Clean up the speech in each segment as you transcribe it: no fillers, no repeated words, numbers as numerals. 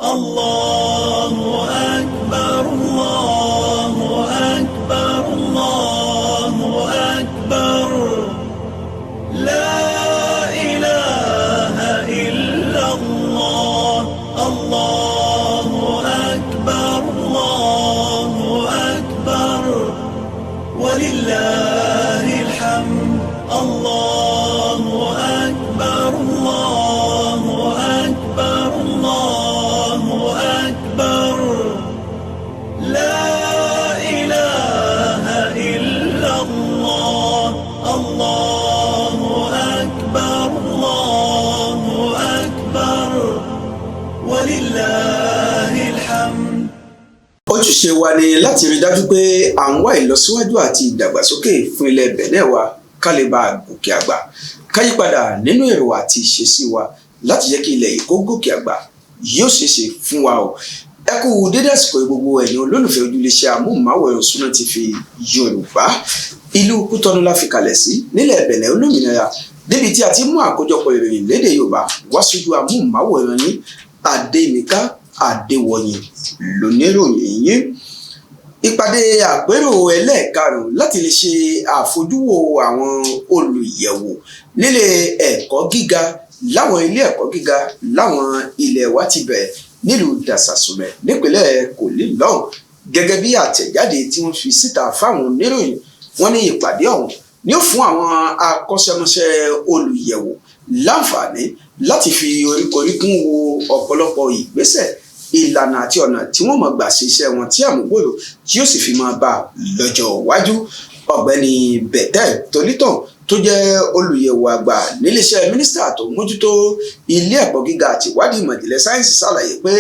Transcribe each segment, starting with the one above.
Allahu Akbar, Allahu Akbar, Allahu Akbar. La ilaha illallah. Allahu Akbar, Allahu Akbar. Walillahil hamd. Allahu Akbar, Allahu Akbar, Allahu Akbar. La ilaha illallah. Allahu Akbar, Allahu Akbar. Walillahil hamd. Ojúṣe wa ni láti rí dájú pé à ń wá ìlọsíwájú àti ìdàgbàsókè fún ilẹ̀ Benin wa ká lè bá gòkè àgbà, ká yípadà nínú èrò àti ìṣesí wa láti jẹ́ kí ilẹ̀ yìí kó gòkè àgbà yóò ṣeéṣe fún wa o. Ẹ kú dédé àsìkò gbogbo ẹ̀yin olólùfẹ́ ojúléṣẹ́ amóhùnmáwòrán Sunna TV Yorùbá. Ìlú Kútọ́nù la fi kalẹ̀ sí nílẹ̀ Benin olómìnira, débi tí a ti mú àkójọpọ̀ ìròyìn lédè Yorùbá wá sójú amóhùnmáwòrán yín. Adéyínká Adéwọ̀yìn lóníròyìn yín. Ìpàdé àpérò ẹlẹ́ẹ̀karùn-ún láti lè ṣe àfojúwò àwọn olùyẹ̀wò nílé ẹ̀kọ́ gíga láwọn ilé ẹ̀kọ́ gíga láwọn ilẹ̀ wa ti bẹ̀rẹ̀ nílùú Dàsàsùmẹ̀ nípínlẹ̀ Kòlí lọ́hùn. Gẹ́gẹ́ bí àtẹ̀jáde tí wọ́n fi síta fáwọn oníròyìn, wọ́n ní ìpàdé ọ̀hún ni ó fún àwọn akọ́ṣẹ́mọṣẹ́ olùyẹ̀wò láǹfààní láti fi oríkoríkún wo ọ̀pọ̀lọpọ̀ ìgbésẹ̀, ìlànà àti ọ̀nà tí wọ́n máa gbà ṣe iṣẹ́ wọn tí àmúgbòrò tí yóò sì fi máa bá lọ́jọ́ iwájú. Ọ̀gbẹ́ni Bẹ̀tẹ̀ Tolítàn tó jẹ́ olùyẹ̀wò àgbà níléeṣẹ́ mínísítà tó mójútó ilé ẹ̀kọ́ gíga àti ìwádìí ìmọ̀ ìjìnlẹ̀ sáyẹ́ǹsì ṣàlàyé pé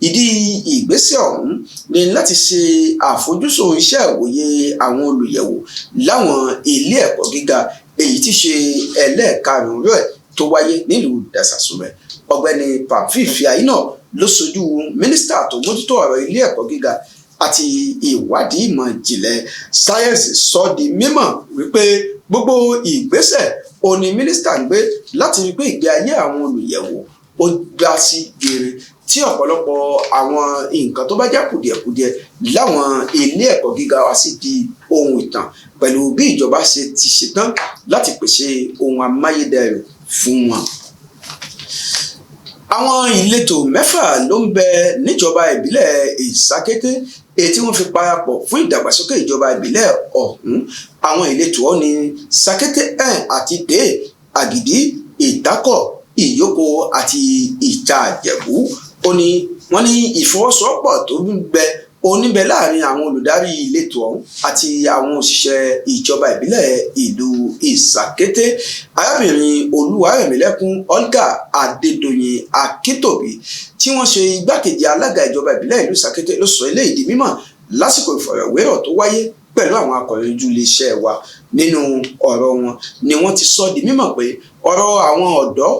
ìdí ìgbésẹ̀ ọ̀hún ni láti ṣe àfojúsùn iṣẹ́ ìwòye àwọn olùyẹ̀wò láwọn ilé ẹ̀kọ́ gíga èyí tí ṣe ẹlẹ́ẹ̀karùn-ún rẹ̀ tó wáyé nílùú Dàsàsùmẹ̀. Ọ̀gbẹ́ni Pamphile Fiaina ló ṣojú mínísítà tó mójútó ọ̀rọ̀ ilé ẹ̀kọ́ gíga àti ìwádìí ìmọ̀ ìjìnlẹ̀ sáyẹ́ǹsì sọ di mímọ̀ wípé gbogbo ìgbésẹ̀ òní mínísítà ń gbé láti rí pé ìgbé ayé àwọn olùyẹ̀wò ó gbá sí gere, tí ọ̀pọ̀lọpọ̀ àwọn nǹkan tó bá jẹ́ kùdìẹ̀kudiẹ láwọn ilé ẹ̀kọ́ gíga wa sì di ohun ìtàn pẹ̀lú bí ìjọba ṣe ti ṣetán láti pèsè ohun amáyédẹrùn fún wọn. Àwọn ìletò 6 ló ń bẹ níjọba ìbílẹ̀ Ìsákété èyí tí wọ́n fi parapọ̀ fún ìdàgbàsókè ìjọba ìbílẹ̀ ọ̀hún. Àwọn ìletò ọ̀hún ní Sákété àti Dé, Àgìdì, Ìtákọ̀, Ìyókò àti Ìta-Àjẹ̀bú. Wọ́n ní ìfọwọ́sowọ́pọ̀ tó ń bẹ oníbẹ̀ láàrin àwọn olùdarí ìletò ọ̀hún àti àwọn òṣìṣẹ́ ìjọba ìbílẹ̀ ìlú Ìsákété. Arábìnrin Olúwarẹ̀mílẹ́kún Olga Adédoyin Akíntóbi tí wọ́n ṣe igbákejì alága ìjọba ìbílẹ̀ ìlú Ìsákété ló sọ eléyìí di mímọ̀ lásìkò ìfọ̀rọ̀wérọ̀ tó wáyé pẹ̀lú àwọn akọ̀ròyìn ojúléeṣẹ́ wa. Nínú ọ̀rọ̀ wọn ni wọ́n ti sọ di mímọ̀ pé ọ̀rọ̀ àwọn ọ̀dọ́,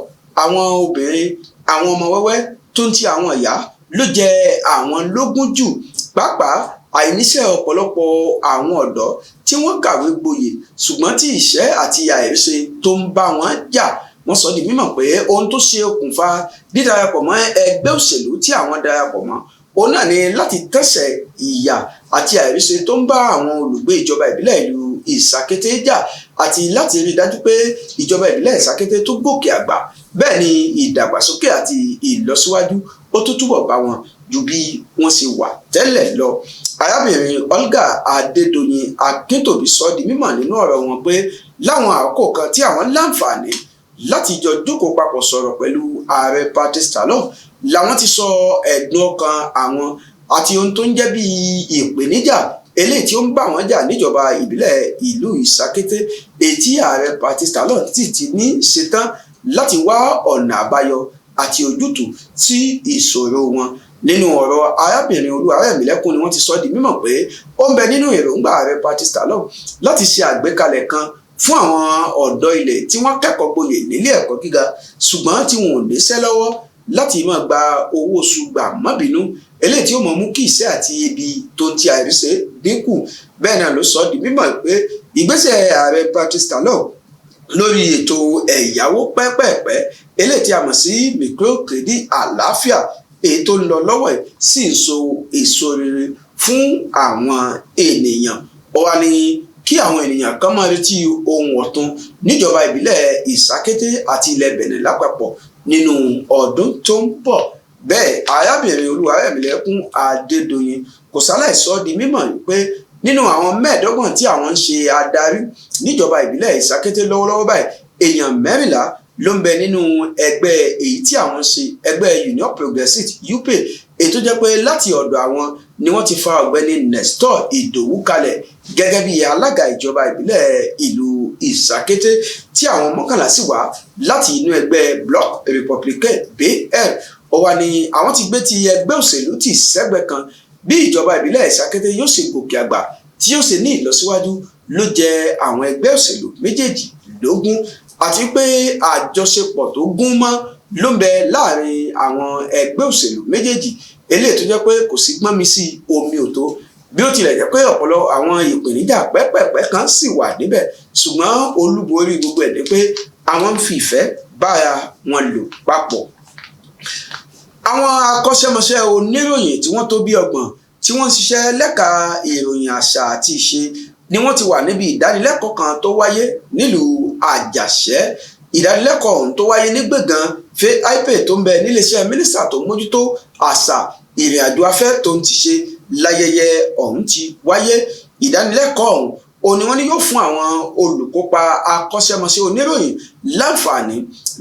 àwọn obìnrin, àwọn ọmọ wẹ́wẹ́ tó ń ti àwọn ìyá ló jẹ àwọn lógún jù, pàápàá àìníṣẹ́ ọ̀pọ̀lọpọ̀ àwọn ọ̀dọ́ tí wọ́n kàwé gboyè ṣùgbọ́n tí ìṣẹ́ àti àìríṣe tó ń bá wọn jà. Wọ́n sọ di mímọ̀ pé ohun tó ṣe okùnfà dídarapọ̀ mọ́ ẹgbẹ́ òṣèlú tí àwọn darapọ̀ mọ́ òun náà ni láti tẹ̀sẹ̀ ìyà àti àìríṣe tó ń bá àwọn olùgbé ìjọba ìbílẹ̀ ìlú Ìsákété jà, àti láti rí dájú pé ìjọba ìbílẹ̀ Ìsákété tó gòkè àgbà, bẹ́ẹ̀ ni ìdàgbàsókè àti ìlọsíwájú ó tó túbọ̀ bá wọn ju bí wọ́n ṣe wà tẹ́lẹ̀ lọ. Arábìnrin Olga Adédoyin Akíntóbi sọ di mímọ̀ nínú ọ̀rọ̀ wọn pé láwọn àkókò kan tí àwọn láǹfààní láti jọ jókòó papọ̀ sọ̀rọ̀ pẹ̀lú ààrẹ Patrice Talon làwọn ti sọ ẹ̀dùn ọkàn àwọn àti ohun tó ń jẹ́ bí ìpèníjà eléyìí tí ó ń bá wọn jà níjọba ìbílẹ̀ ìlú Ìsákété, èyí tí ààrẹ Patrice Talon ti ní ṣetán láti wá ọ̀nà àbáyọ àti ojútùú sí ìṣòro wọn. Nínú ọ̀rọ̀ arábìnrin Olúwarẹ̀mílẹ́kún ni wọ́n ti sọ di mímọ̀ pé ó ń bẹ nínú èròǹgbà ààrẹ Patrice Talon láti ṣe àgbékalẹ̀ kan fún àwọn ọ̀dọ́ ilẹ̀ tí wọ́n kẹ́kọ̀ọ́ gboyè nílé ẹ̀kọ́ gíga ṣùgbọ́n tí wọn ò níṣẹ́ lọ́wọ́ láti máa gba owó oṣù gbà mọ́bìnú eléyìí tí ó mọ̀ mú kí ìṣẹ́ àti ebi tó ti àìríṣe dínkù. Bẹ́ẹ̀ náà ló sọ di mímọ̀ pé ìgbésẹ̀ ààrẹ Patrice Talon lórí ètò ẹ̀yáwó pẹ́pẹ́pẹ́ eléyìí tí a mọ̀ sí microcredit àlàáfíà èyí tó ń lọ lọ́wọ́ ẹ̀ sì ń so èso rere fún àwọn ènìyàn. Ó wá ní kí àwọn ènìyàn kan máa retí ohun ọ̀tun níjọba ìbílẹ̀ Ìsákété àti ilẹ̀ Bẹ̀nẹ̀ lápapọ̀ nínú ọdún tó ń bọ̀. Bẹ́ẹ̀ arábìnrin Olúwarẹ̀mílẹ́kún Adédoyin kò sáláì sọ di mímọ̀ pé nínú àwọn 15 tí àwọn ń ṣe adarí níjọba ìbílẹ̀ Ìsákété lọ́wọ́lọ́wọ́ báyìí, èèyàn 14 ló ń bẹ nínú ẹgbẹ́ èyí tí àwọn ń ṣe ẹgbẹ́ Union Progressive UPE, èyí tó jẹ́ pé láti ọ̀dọ̀ àwọn ni wọ́n ti fa ọ̀gbẹ́ni Nestor Ìdòwú kalẹ̀ gẹ́gẹ́ bí alága ìjọba ìbílẹ̀ ìlú Ìsákété, tí àwọn 11 sì wá láti inú ẹgbẹ́ Bloc Républicain BR. Ó wá ní àwọn ti gbé ti ẹgbẹ́ òṣèlú tì sẹ́gbẹ́ kan. Bí ìjọba ìbílẹ̀ Ìsákété yóò ṣe gòkè àgbà tí yóò ṣe ní ìlọsíwájú ló jẹ àwọn ẹgbẹ́ òṣèlú méjèèjì lógún, àti pé àjọṣepọ̀ tó gún mọ́ ló ń bẹ láàrin àwọn ẹgbẹ́ òṣèlú méjèèjì, eléyìí tó jẹ́ pé kò sí gbọ́n mi sí omi ò tó. Bí ó tilẹ̀ jẹ́ pé ọ̀pọ̀lọpọ̀ àwọn ìpèníjà pẹ́pẹ̀pẹ́ kan sì wà níbẹ̀, ṣùgbọ́n olúborí gbogbo ẹ̀ ni pé àwọn ń fi ìfẹ́ bára wọn lò papọ̀. Àwọn akọ́ṣẹ́mọṣẹ́ oníròyìn tí wọ́n tó bí 30 tí wọ́n ń ṣiṣẹ́ lẹ́ka ìròyìn àṣà àti ìṣe ni wọ́n ti wà níbi ìdánilẹ́kọ̀ọ́ kan tó wáyé nílùú Àjàṣẹ́. Ìdánilẹ́kọ̀ọ́ ọ̀hún tó wáyé ní gbọ̀ngàn FAIPE tó ń bẹ níléeṣẹ́ mínísítà tó mójútó àṣà, ìrìnàjò afẹ́ tó ń ti ṣe láyẹyẹ ọ̀hún ti wáyé. Ìdánilẹ́kọ̀ọ́ ọ̀hún òní wọ́n ní yóò fún àwọn olùkópa akọ́ṣẹ́mọṣẹ́ oníròyìn láǹfààní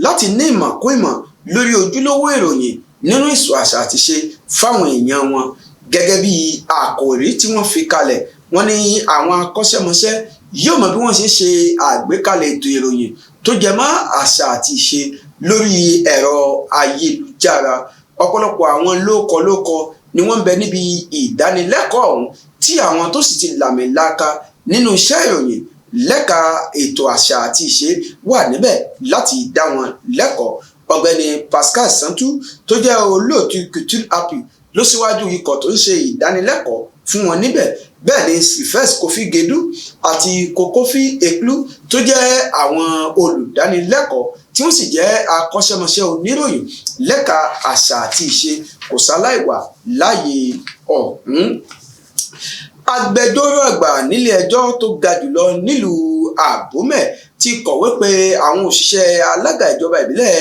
láti ní ìmọ̀ kún ìmọ̀ lórí ojúlówó ìròyìn nínú ìsọ àṣà àti ṣe fáwọn èèyàn wọn. Gẹ́gẹ́ bí àkòrí tí wọ́n fi kalẹ̀, wọ́n ní àwọn akọ́ṣẹ́mọṣẹ́ yóò mọ bí wọ́n ṣe ṣe àgbékalẹ̀ ètò ìròyìn tó jẹ mọ́ àṣà àti ìṣe lórí ẹ̀rọ ayélujára. Ọ̀pọ̀lọpọ̀ àwọn lóòkọ ni wọ́n ń bẹ níbi ìdánilẹ́kọ̀ọ́ ọ̀hún, tí àwọn tó sì ti làmìlaka nínú iṣẹ́ ìròyìn lẹ́ka ètò àṣà àti ìṣe wà níbẹ̀ láti dá wọn lẹ́kọ̀ọ́. Ọ̀gbẹ́ni Pascal Santu tó jẹ́ olóòtú Culture Happy ló síwájú ikọ̀ tó ń ṣe ìdánilẹ́kọ̀ọ́ fún wọn níbẹ̀. Bẹ́ẹ̀ ni Sylvestre Kofi Gedu àti Kokofi Eklu tó jẹ́ àwọn olùdánilẹ́kọ̀ọ́ tí wọ́n sì jẹ́ akọ́ṣẹ́mọṣẹ́ oníròyìn lẹ́ka àṣà àti ìṣe kò sáláìwà láàyè ọ̀hún. Agbẹjọ́rò àgbà nílé ẹjọ́ tó ga jùlọ nílùú Àbómẹ̀ ti kọ̀wé pé àwọn òṣìṣẹ́ alága ìjọba ìbílẹ̀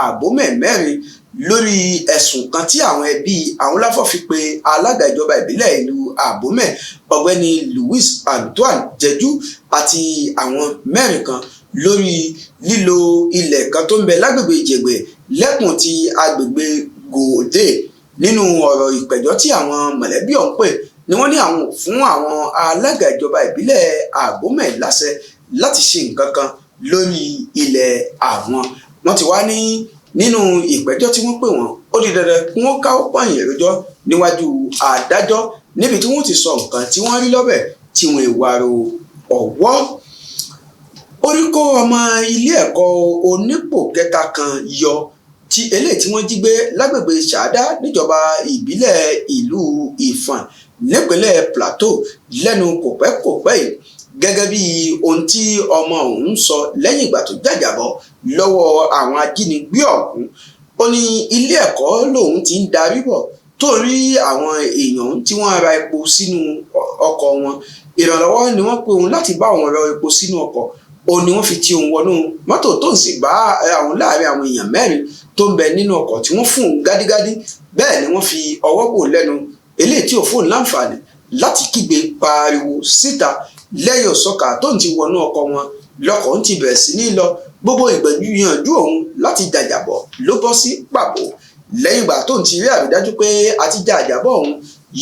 Àbómẹ̀ 4 lórí ẹ̀sùn kan tí àwọn ẹbí Awólàfọ̀ fi pe alága ìjọba ìbílẹ̀ ìlú Àbómẹ̀ ọ̀gbẹ́ni Louis Antoine Jeju àti àwọn 4 kan lórí lílo ilẹ̀ kan tó ń bẹ lágbègbè Ìjẹ̀gbẹ̀ lẹ́kùn ti agbègbè Gòdè. Nínú ọ̀rọ̀ ìpẹ̀jọ́ tí àwọn mọ̀lẹ́bí ọ̀hún pè ni wọ́n ní àwọn ò fún àwọn alága ìjọba ìbílẹ̀ Àbómẹ̀ láṣẹ láti ṣe nǹkan kan lórí ilẹ̀ àwọn. Wọ́n ti wá ní nínú ìpẹ̀jọ́ tí wọ́n pè wọ́n, ó di dandan kí wọ́n káwọ́ pọ̀nyìn rojọ́ níwájú adájọ́ níbi tí wọ́n ti sọ nǹkan tí wọ́n rí lọ́bẹ̀ tí wọ́n ìwàrò ọ̀wọ́. Orí kó ọmọ ilé ẹ̀kọ́ onípò kẹta kan yọ tí eléyìí tí wọ́n jí gbé lágbègbè Ṣàdá níjọba ìbílẹ̀ ìlú Ìfọ̀n nípínlẹ̀ Plateau lẹ́nu kòpẹ́kòpẹ́ yìí, gẹ́gẹ́ bí ohun tí ọmọ ọ̀hún sọ lẹ́yìn ìgbà tó jàjàbọ́ lọ́wọ́ àwọn ajínigbé ọ̀hún. Ó ní ilé ẹ̀kọ́ lòun ti ń darí bọ̀ tó rí àwọn èèyàn tí wọ́n ra epo sínú ọkọ̀ wọn. Ìrànlọ́wọ́ ni wọ́n pe òun láti bá òun rọ epo sínú ọkọ̀. Ó ní wọ́n fi ti òun wọnú mọ́tò tó ń sì bá àwọn láàrin àwọn èèyàn 4 tó ń bẹ nínú ọkọ̀ tí wọ́n fún un gádígádí. Bẹ́ẹ̀ ni wọ́n fi ọwọ́ bò lẹ́nu, eléyìí tí ò fóun láǹfààní láti kígbe pariwo síta. Lẹ́yìn òsọ́kà tó ń ti wọnú ọkọ̀ wọn lọkọ̀ ń ti bẹ̀rẹ̀ sí ní lọ. Gbogbo ìgbìyànjú òun láti jàjàbọ̀ ló bọ́ sí pàbó. Lẹ́yìn ìgbà tó ń ti rí àrídájú pé àti jàjàbọ̀ òun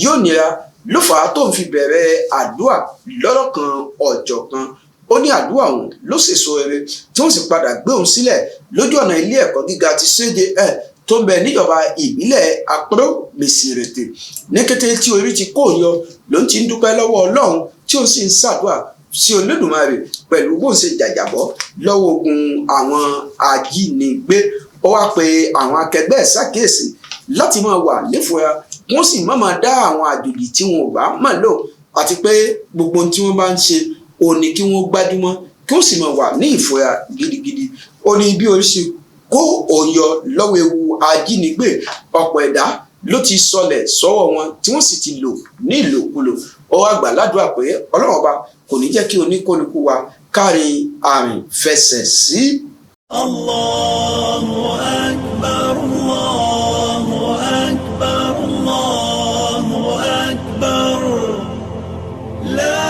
yóò nira ló fà á tó ń fi bẹ̀rẹ̀ àdúrà lọ́lọ́kan ọ̀jọ̀kan. Ó ní àdúrà òun ló sèso rere tí wọ́n sì padà gbé òun sílẹ̀ lójú ọ̀nà ilé ẹ̀kọ́ gíga ti CDL tó ń bẹ níjọba ìbílẹ̀ Àpérò Mèsìrètè. Ní kété tí orí ti kó yọ ló ń ti ń dúpẹ́ lọ́wọ́ Ọlọ́run tí ó sì ń ṣàdúrà sí Olódùmarè pẹ̀lú bó ń ṣe jàjàbọ́ lọ́wọ́ ogun àwọn ajínigbé. Ó wá pe àwọn akẹgbẹ́ ẹ̀ ṣàkíyèsí láti máa wà nífura, wọ́n sì máa dá àwọn àjòjì tí wọn ò bá mọ̀ lò, àti pé gbogbo ohun tí wọ́n bá ń ṣe ó ní kí wọ́n gbájúmọ́ kí wọ́n sì máa wà ní ìfura gidigidi. Ó ní bí orí ṣe kó òun yọ lọ́wọ́ ewu ajínigbé, ọ̀pọ̀ ẹ̀dá ló ti sọlẹ̀ sọ́wọ́ wọn tí wọ́n sì ti lò ní ìlòkulò. Ó wá gbà ládùúrà pé Ọlọ́run ọba kò ní jẹ́ kí oníkálukú wa kárí àrìn fẹsẹ̀ sí. Allahu akbar, Allahu akbar, Allahu akbar. La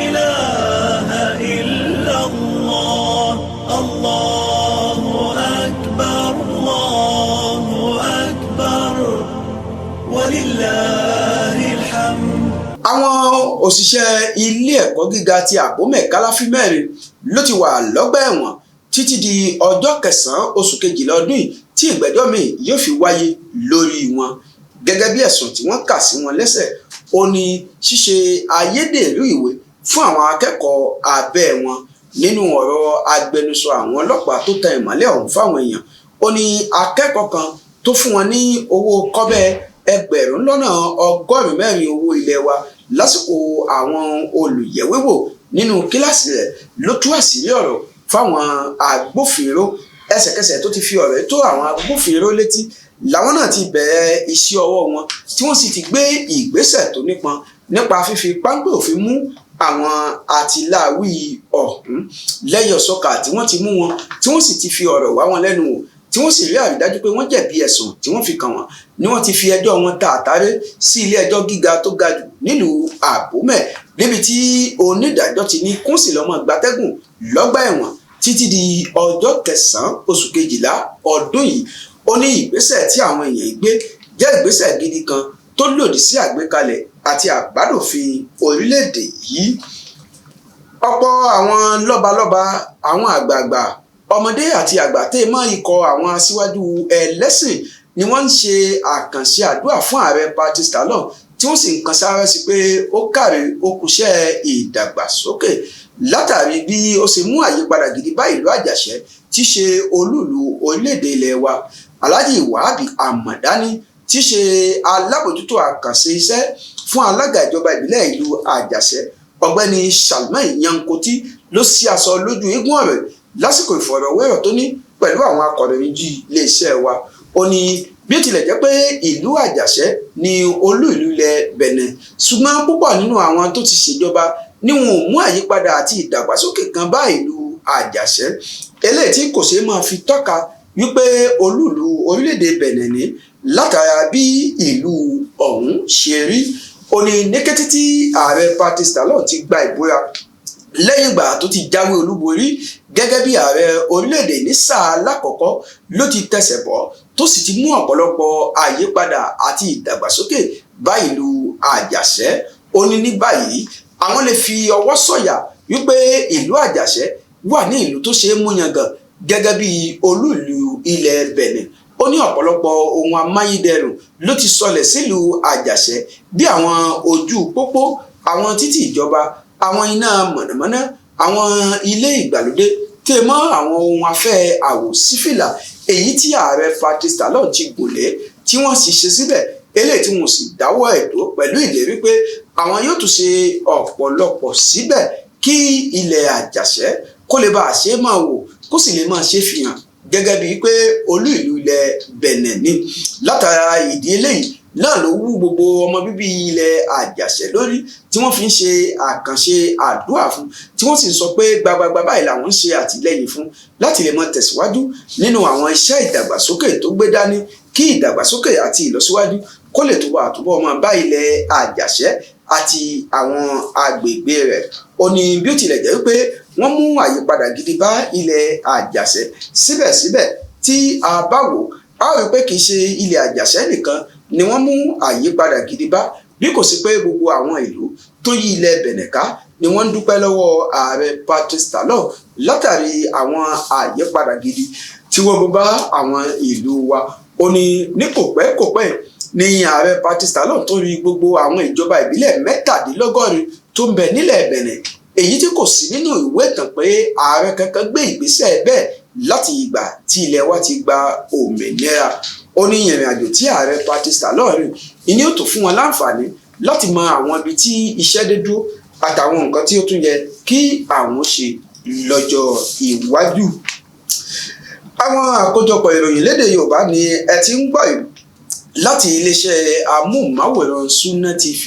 ilaha illallah. Allahu akbar, Allahu akbar. Walillahil hamd. Àwọn òṣìṣẹ́ ilé ẹ̀kọ́ gíga ti Abome Kalafi mẹ́rin ló ti wà lọ́gbà ẹ̀wọ̀n títí di ọjọ́ 9 oṣù kejìlá ọdún yìí tí ìgbẹ́jọ́ míì yóò fi wáyé lórí wọn. Gẹ́gẹ́ bí ẹ̀sùn tí wọ́n kà sí wọn lẹ́sẹ̀, ó ní ṣíṣe ayédèrú ìwé fún àwọn akẹ́kọ̀ọ́ abẹ́ wọn. Nínú ọ̀rọ̀ agbẹnusọ àwọn ọlọ́pàá tó tan ìmọ́lẹ̀ ọ̀hún fáwọn èèyàn, ó ní akẹ́kọ̀ọ́ kan tó fún wọn ní owó kọ́bẹ̀ ẹgbẹ̀rún lọ́nà 104 owó ilẹ̀ wa lásìkò àwọn olùyẹ̀wéwò nínú kíláàsì rẹ̀ ló tú àṣírí ọ̀rọ̀ fáwọn agbófinró. Ẹsẹ̀kẹsẹ̀ tó ti fi ọ̀rọ̀ tó àwọn agbófinró létí làwọn náà ti bẹ̀rẹ̀ iṣẹ́ ọwọ́ wọn tí wọ́n sì ti gbé ìgbésẹ̀ tó nípọn nípa fífi páńpẹ́ òfin mú àwọn àtìláwí ọ̀hún lẹ́yìn ọ̀sọ́kà tí wọ́n ti mú wọn tí wọ́n sì ti fi ọ̀rọ̀ wá wọn lẹ́nu wò tí wọ́n sì rí àrídájú pé wọ́n jẹ̀bi ẹ̀sùn tí wọ́n fi kàn wọ́n ni wọ́n ti fi ẹjọ́ wọn tààtàrẹ́ sí ilé ẹjọ́ gíga tó ga jù nílùú Abome níbi tí onídàájọ́ ti ní kún sí lọ́mọ gbatẹ́gùn lọ́gbà ẹ̀wọ̀n títí di ọjọ́ 9 oṣù kejìlá ọdún yìí. Ó ní ìgbésẹ̀ tí àwọn èèyàn gbé jẹ́ ìgbésẹ̀ gidi kan tó lòdì sí àgbékalẹ̀ àti àbádòfin orílẹ̀-èdè yìí. Ọ̀pọ̀ àwọn lọ́balọ́ba, àwọn àgbààgbà, ọmọdé àti àgbà tẹ́ mọ́ ikọ̀ àwọn aṣíwájú ẹlẹ́sìn ni wọ́n ń ṣe àkànṣe àdúrà fún ààrẹ Patrice Talon tí wọ́n sì ń kan sára sí pé ó kàrí ó kúṣẹ́ ìdàgbàsókè látàrí bí ó ṣe mú àyípadà gidi bá ìlú Àjàṣẹ́ tí ṣe olúùlú orílẹ̀-èdè ilẹ̀ wa. Alhaji Wahabi Hamadani tí ṣe alábòjútó àkànṣe iṣẹ́ fún alága ìjọba ìbílẹ̀ ìlú Àjàṣẹ́ ọ̀gbẹ́ni Salman Yankoti ló ṣí aṣọ lójú eégún ọ̀rẹ́ lásìkò ìfọ̀rọ̀wérọ̀ tó ní pẹ̀lú àwọn akọ̀ròyìn iléeṣẹ́ wa. Ó ní bí ó tilẹ̀ jẹ́ pé ìlú Àjàṣẹ́ ni olú ìlú ilẹ̀ Benin, ṣùgbọ́n púpọ̀ nínú àwọn tó ti ṣèjọba ni wọn ò mú àyípadà àti ìdàgbàsókè kan bá ìlú Àjàṣẹ́, eléyìí tí kò ṣeé máa fi tọ́ka wípé olú ìlú orílẹ̀-èdè Benin ní látara bí ìlú ọ̀hún ṣe rí. Ó ní ní kété tí ààrẹ Patrice Talon ti gba ìbúra lẹ́yìn ìgbà tó ti jáwé olúborí gẹ́gẹ́ bí ààrẹ orílẹ̀-èdè ní sáà lákọ̀ọ́kọ́ ló ti tẹsẹ̀ bọ́ tó sì ti mú ọ̀pọ̀lọpọ̀ àyípadà àti ìdàgbàsókè bá ìlú Àjàṣẹ́. Ó ní ní báyìí àwọn lè fi ọwọ́ sọ̀yà wípé ìlú Àjàṣẹ́ wà ní ìlú tó ṣe é mú yangàn gẹ́gẹ́ bí olú ìlú ilẹ̀ Benin. Ó ní ọ̀pọ̀lọpọ̀ ohun amáyédẹrùn ló ti sọlẹ̀ sílùú Àjàṣẹ́ bí àwọn ojú pópó, àwọn títì ìjọba, àwọn iná mọ̀nàmọ́ná, àwọn ilé ìgbàlódé tẹ́ mọ́ àwọn ohun afẹ́ àwòsífìlà èyí tí ààrẹ Patrice Talon ti gùnlé tí wọ́n sì ṣe síbẹ̀ eléyìí tí wọ́n sì dáwọ́ ẹ̀dọ́ pẹ̀lú ìlérí pé àwọn yóò tún ṣe ọ̀pọ̀lọpọ̀ síbẹ̀ kí ilẹ̀ Àjàṣẹ́ kó lè bá a ṣe máa wò kó sì lè máa ṣe fihàn gẹ́gẹ́ bíi pé olú ìlú ilẹ̀ Benin ni. Látara ìdí eléyìí náà ló wú gbogbo ọmọ bíbí ilẹ̀ Àjàṣẹ́ lórí tí wọ́n fi ń ṣe àkànṣe àdúrà fún tí wọ́n sì ń sọ pé gbagbagba báyìí làwọn ń ṣe àtìlẹ́yìn fún láti lè mọ tẹ̀síwájú nínú àwọn iṣẹ́ ìdàgbàsókè tó gbé dání kí ìdàgbàsókè àti ìlọsíwájú kó lè túbọ̀ máa bá ilẹ̀ Àjàṣẹ́ àti àwọn agbègbè rẹ̀. Ó ní bí ó tilẹ̀ jẹ́ pé wọ́n mú àyípadà gidi bá ilẹ̀ Àjàṣẹ́ síbẹ̀síbẹ̀ tí a bá wò á rí pé kì í ṣe ilẹ̀ Àjàṣẹ́ nìkan ni wọ́n mú àyípadà gidi bá bí kò sí pé gbogbo àwọn ìlú tó yí ilẹ̀ Benin ká ni wọ́n ń dúpẹ́ lọ́wọ́ ààrẹ Patrice Talon látàrí àwọn àyípadà gidi tí wọ́n mú bá àwọn ìlú wa. Ó ní kòpẹ́kòpẹ́ ní ààrẹ Patrice Talon tó rí gbogbo àwọn ìjọba ìbílẹ̀ 77 tó ń bẹ nílẹ̀ Benin èyí tí kò sí nínú ìwé ìtàn pé ààrẹ kankan gbé ìgbésẹ̀ bẹ́ẹ̀ láti ìgbà tí ilẹ̀ wa ti gba òmìnira. Ó ní ìrìn àjò tí ààrẹ Patrice Talon rìn ìní ó tó fún wọn láǹfààní láti mọ àwọn ibi tí iṣẹ́ dé dúró àtàwọn nǹkan tí ó tún yẹ kí àwọn ṣe lọ́jọ́ iwájú. Àwọn àkójọpọ̀ ìròyìn lédè Yorùbá ni ẹ ti ń gbọ́ yìí láti iléeṣẹ́ amóhùnmáwòrán Sunna TV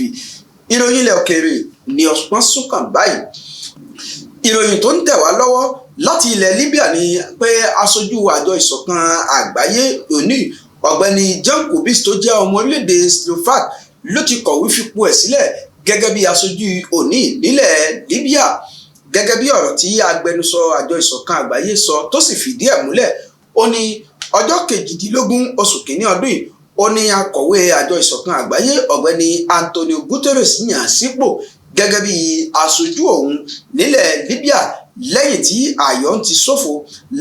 ìròyìn ilẹ̀ òkèèrè ní ọ̀pọ̀n súnkàn báyìí. ìròyìn tó ń tẹ̀ wá lọ́wọ́ láti ilẹ̀ Libya ni pé aṣojú àjọ ìṣọ̀kan àgbáyé òní ọ̀gbẹ́ni Jan Kubis tó jẹ́ ọmọ orílẹ̀-èdè Slovak ló ti kọ̀wé fipò ẹ̀ sílẹ̀ gẹ́gẹ́ bí aṣojú òní nílẹ̀ Libya gẹ́gẹ́ bí ọ̀rọ̀ tí agbẹnusọ àjọ ìṣọ̀kan àgbáyé sọ tó sì fìdí ẹ̀ múlẹ̀. Ó ní ọjọ́ 18 oṣù kìíní ọdún yìí ó ní akọ̀wé àjọ ìṣọ̀kan àgbáyé ọ̀gbẹ́ni Antonio Guterres yàn sípò gẹ́gẹ́ bí aṣojú òun nílẹ̀ Libya lẹ́yìn tí àyọ̀ ń ti ṣòfò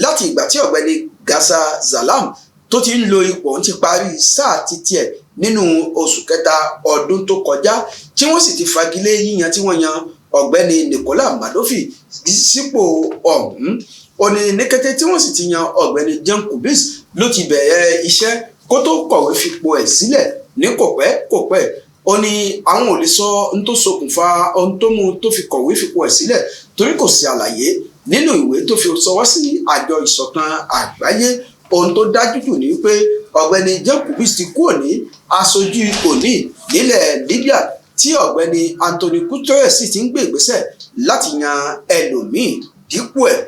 láti ìgbà tí ọ̀gbẹ́ni Gasa Zalam tó ti ń lo ipò ń ti parí sáà títí ẹ̀ nínú oṣù kẹta ọdún tó kọjá tí wọ́n sì ti fagilé yíyan tí wọ́n yan ọ̀gbẹ́ni Nicola Madofi sípò ọ̀hún. Ó ní ní kété tí wọ́n sì ti yan ọ̀gbẹ́ni Jan Kubis ló ti bẹ̀rẹ̀ iṣẹ́ kó tó kọ̀wé fipò ẹ̀ sílẹ̀ ní kòpẹ́. Ó ní àwọn ò lè sọ ohun tó ṣokùnfà ohun tó mú tó fi kọ̀wé fipò ẹ̀ sílẹ̀ torí kò sí àlàyé nínú ìwé tó fi ṣọwọ́ sí àjọ ìṣọ̀kan àgbáyé. Ohun tó dájú jù ní pé ọ̀gbẹ́ni Jan Kubis ti kúrò ní aṣojú òní nílẹ̀ Libya tí ọ̀gbẹ́ni Antonio Guterres sì ti ń gbé ìgbésẹ̀ láti yan ẹlòmíì dípò ẹ̀.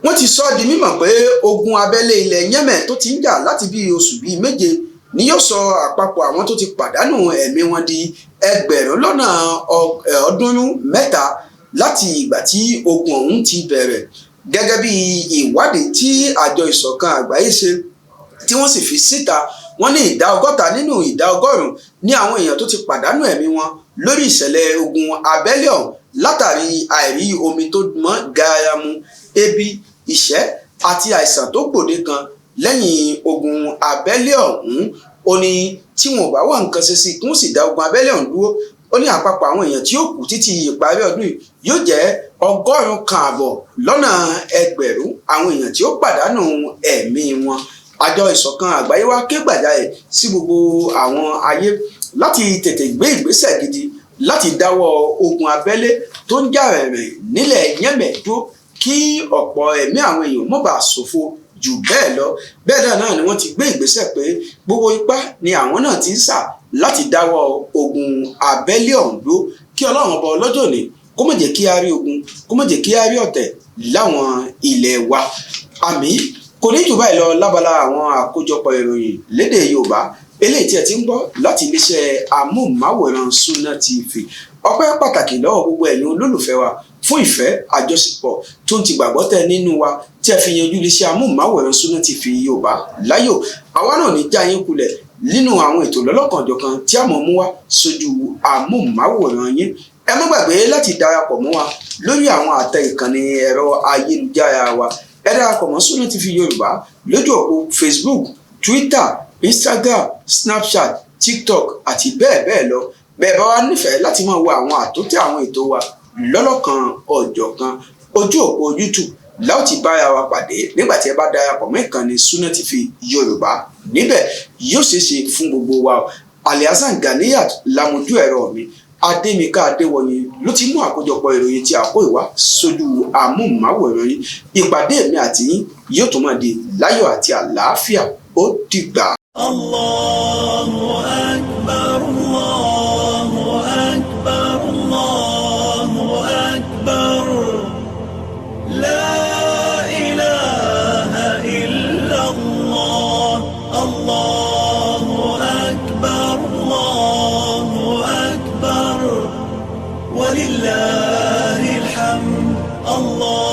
Wọ́n ti sọ di mímọ̀ pé ogun abẹ́lé ilẹ̀ Yemen tó ti ń jà láti bí oṣù bíi 7 ni yóò sọ àpapọ̀ àwọn tó ti pàdánù ẹ̀mí wọn di 300,000 láti ìgbà tí ogun ọ̀hún ti bẹ̀rẹ̀ gẹ́gẹ́ bí ìwádìí tí àjọ ìṣọ̀kan àgbáyé ṣe tí wọ́n sì fi síta. Wọ́n ní ìdá 60 nínú ìdá 100 ní àwọn èèyàn tó ti pàdánù ẹ̀mí wọn lórí ìṣẹ̀lẹ̀ ogun abẹ́lé ọ̀hún látàrí àìrí omi tó mọ́ gaara mu, ebi, ìṣẹ́ àti àìsàn tó gbòde kan lẹ́yìn ogun abẹ́lé ọ̀hún. Ó ní tí wọn ò bá wá nǹkan ṣe sí kí wọ́n sì dá ogun abẹ́lé ọ̀hún dúró. Ó ní àpapọ̀ àwọn èèyàn tí ó kú títí ìparí ọdún yìí yóò jẹ́ 150,000 àwọn èèyàn tí ó pàdánù ẹ̀mí wọn. Àjọ ìṣọ̀kan àgbáyé wá ké gbàjarè sí gbogbo àwọn ayé láti tètè gbé ìgbésẹ̀ gidi láti dáwọ́ ogun abẹ́lé tó ń jà rẹ̀rẹ̀ nílẹ̀ Yemen dúró kí ọ̀pọ̀ ẹ̀mí àwọn èèyàn má bàa ṣòfò jù bẹ́ẹ̀ lọ. Bẹ́ẹ̀ náà ni wọ́n ti gbé ìgbésẹ̀ pé gbogbo ipá ni àwọn náà ti ń sà láti dáwọ́ ogun abẹ́lé ọ̀hún dúró kí Ọlọ́run ọba ọlọ́jọ́ òní kó má jẹ́ kí a rí ogun, kó má jẹ́ kí a rí ọ̀tẹ̀ láwọn ilẹ̀ wa. Àmì kò ní jù báyìí lọ lábala àwọn àkójọpọ̀ ìròyìn lédè Yorùbá eléyìí tí ẹ ti ń gbọ́ láti iléeṣẹ́ amóhùnmáwòrán Sunna TV. Ọpẹ́ pàtàkì lọ́wọ́ gbogbo ẹ̀yin olólùfẹ́ wa fún ìfẹ́ àjọṣepọ̀ tó ń ti gbàgbọ́ tẹ nínú wa tí ẹ fi yanjú iléeṣẹ́ amóhùnmáwòrán Sunna TV Yorùbá láyò. Àwa náà ní já yín kulẹ̀ nínú àwọn ètò lọ́lọ́kanjọ̀kan tí a mọ̀ mú wá sójú amóhùnmáwòrán yín. Ẹ má gbàgbé láti darapọ̀ mọ́ wa lórí àwọn àtẹ ìkànnì ẹ̀rọ ayélujára wa. Ẹ darapọ̀ mọ́ Sunna TV Yorùbá lójú òpó Facebook, Twitter, Instagram, Snapchat, TikTok àti bẹ́ẹ̀ bẹ́ẹ̀ lọ. Bẹ́ẹ̀ bá wá nífẹ̀ẹ́ láti máa wo àwọn àtúntẹ̀ àwọn ètò wa lọ́lọ́kan ọ̀jọ̀kan ojú òpó YouTube láti bára wa pàdé nígbà tí ẹ bá darapọ̀ mọ́ ìkànnì Sunna TV Yorùbá. Níbẹ̀ yóò ṣeé ṣe fún gbogbo wa. Alhassan Ganiyat lamojú ẹ̀rọ mi, Adémíkà Adéwọ̀yí ló ti mú àkójọpọ̀ ìròyìn tí a kó ìwá sójú amóhùnmáwòrán yìí. Ìpàdé mi àti yín yóò tún máa di láyọ̀ àti àlàáfíà. Ó dìgbà. Allahu Akbar, Allahu Akbar, Allahu Akbar. La ilaha illallah. Allahu Akbar, Allahu Akbar. Walillahil hamd. Allah